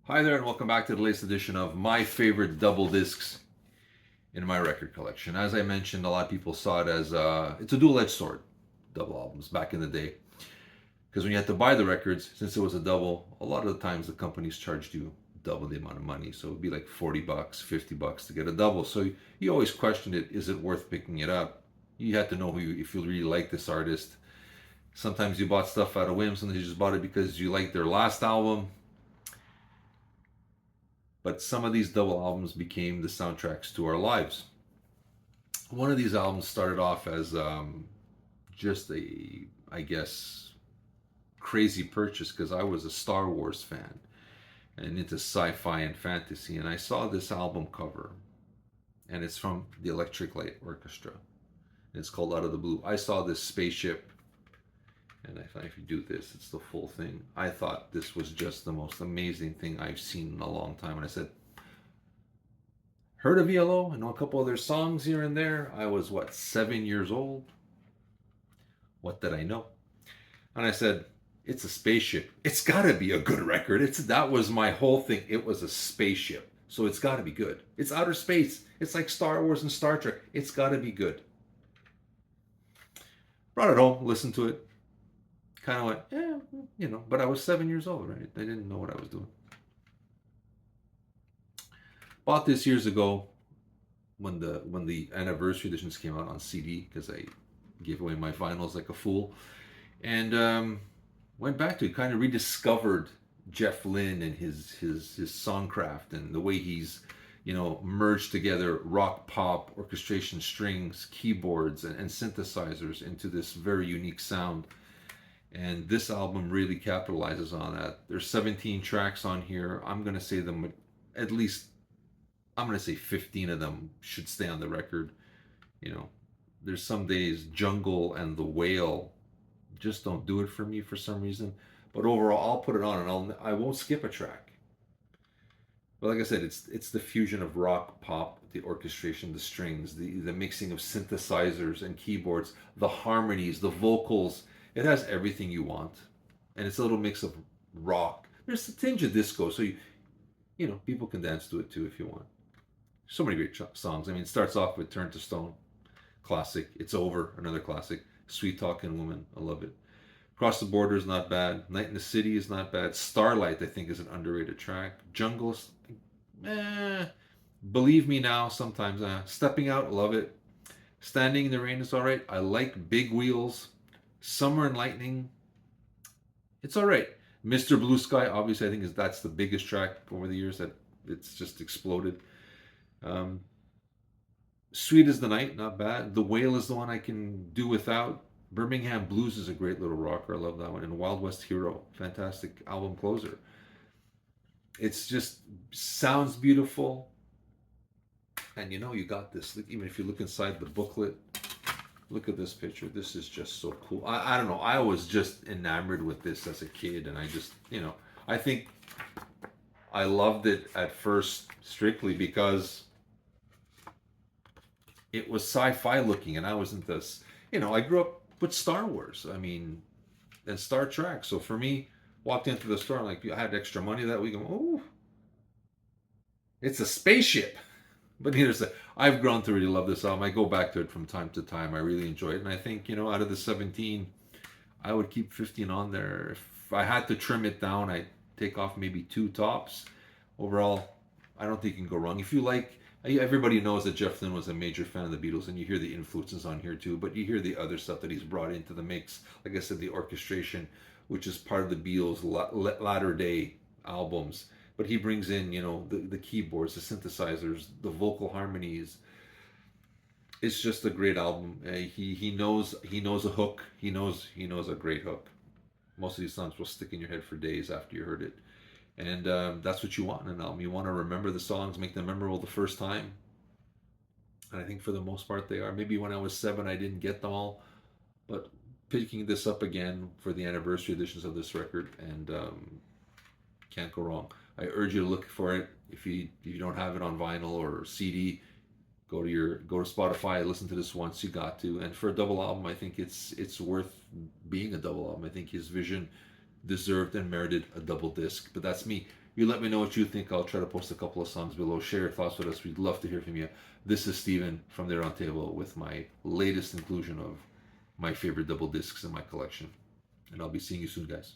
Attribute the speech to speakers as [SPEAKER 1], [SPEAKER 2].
[SPEAKER 1] Hi there, and welcome back to the latest edition of my favorite double discs in my record collection. As I mentioned, a lot of people saw it as it's a dual-edged sword, double albums back in the day. Because when you had to buy the records, since it was a double, a lot of the times the companies charged you double the amount of money. So it'd be like $40, $50 to get a double. So you always questioned it: is it worth picking it up? You had to know if you really like this artist. Sometimes you bought stuff out of whim. Sometimes you just bought it because you liked their last album. But some of these double albums became the soundtracks to our lives. One of these albums started off as just a, I guess, crazy purchase because I was a Star Wars fan and into sci-fi and fantasy, and I saw this album cover, and it's from the Electric Light Orchestra. It's called Out of the Blue. I saw this spaceship, and I thought if you do this, it's the full thing. I thought this was just the most amazing thing I've seen in a long time, and I said, heard of ELO? I know a couple of their songs here and there. I was, 7 years old? What did I know? And I said, it's a spaceship. It's got to be a good record. That was my whole thing. It was a spaceship. So it's got to be good. It's outer space. It's like Star Wars and Star Trek. It's got to be good. Brought it home, listened to it. Kind of went, yeah, but I was 7 years old, right? I didn't know what I was doing. Bought this years ago when the anniversary editions came out on CD because I gave away my vinyls like a fool, and went back to it. Kind of rediscovered Jeff Lynne and his songcraft and the way he's merged together rock, pop, orchestration, strings, keyboards, and synthesizers into this very unique sound. And this album really capitalizes on that. There's 17 tracks on here. I'm gonna say them at least. I'm going to say 15 of them should stay on the record. There's some days Jungle and The Whale just don't do it for me for some reason. But overall, I'll put it on and I won't skip a track. But like I said, it's the fusion of rock, pop, the orchestration, the strings, the mixing of synthesizers and keyboards, the harmonies, the vocals. It has everything you want. And it's a little mix of rock. There's a tinge of disco, so people can dance to it too if you want. So many great songs. I mean, it starts off with Turn to Stone, classic. It's Over, another classic. Sweet Talking Woman, I love it. Cross the Border is not bad. Night in the City is not bad. Starlight, I think, is an underrated track. Jungle, Believe Me Now, sometimes. Stepping Out, love it. Standing in the Rain is all right. I like Big Wheels. Summer and Lightning, it's all right. Mr. Blue Sky, obviously, I think that's the biggest track over the years that it's just exploded. Sweet as the Night, not bad. The Whale is the one I can do without. Birmingham Blues is a great little rocker. I love that one. And Wild West Hero, fantastic album closer. It's just sounds beautiful. And you got this. Even if you look inside the booklet, look at this picture. This is just so cool. I don't know. I was just enamored with this as a kid. And I just, I think I loved it at first strictly because it was sci-fi looking, and I was into this. I grew up with Star Wars. I mean, and Star Trek. So for me, walked into the store and I had extra money that week. Oh, it's a spaceship. But I've grown to really love this album. I go back to it from time to time. I really enjoy it, and I think out of the 17, I would keep 15 on there. If I had to trim it down, I'd take off maybe 2 tops. Overall, I don't think you can go wrong. If you like. Everybody knows that Jeff Lynne was a major fan of the Beatles, and you hear the influences on here too, but you hear the other stuff that he's brought into the mix. Like I said, the orchestration, which is part of the Beatles' latter day albums. But he brings in, the keyboards, the synthesizers, the vocal harmonies. It's just a great album. He knows a hook. He knows a great hook. Most of these songs will stick in your head for days after you heard it. And that's what you want in an album. You want to remember the songs, make them memorable the first time. And I think for the most part they are. Maybe when I was 7 I didn't get them all. But picking this up again for the anniversary editions of this record, and can't go wrong. I urge you to look for it. If you don't have it on vinyl or CD, go to Spotify, listen to this once. You got to. And for a double album, I think it's worth being a double album. I think his vision deserved and merited a double disc. But that's me. You let me know what you think. I'll try to post a couple of songs below. Share your thoughts with us. We'd love to hear from you. This is Steven from the Roundtable with my latest inclusion of my favorite double discs in my collection. And I'll be seeing you soon, guys.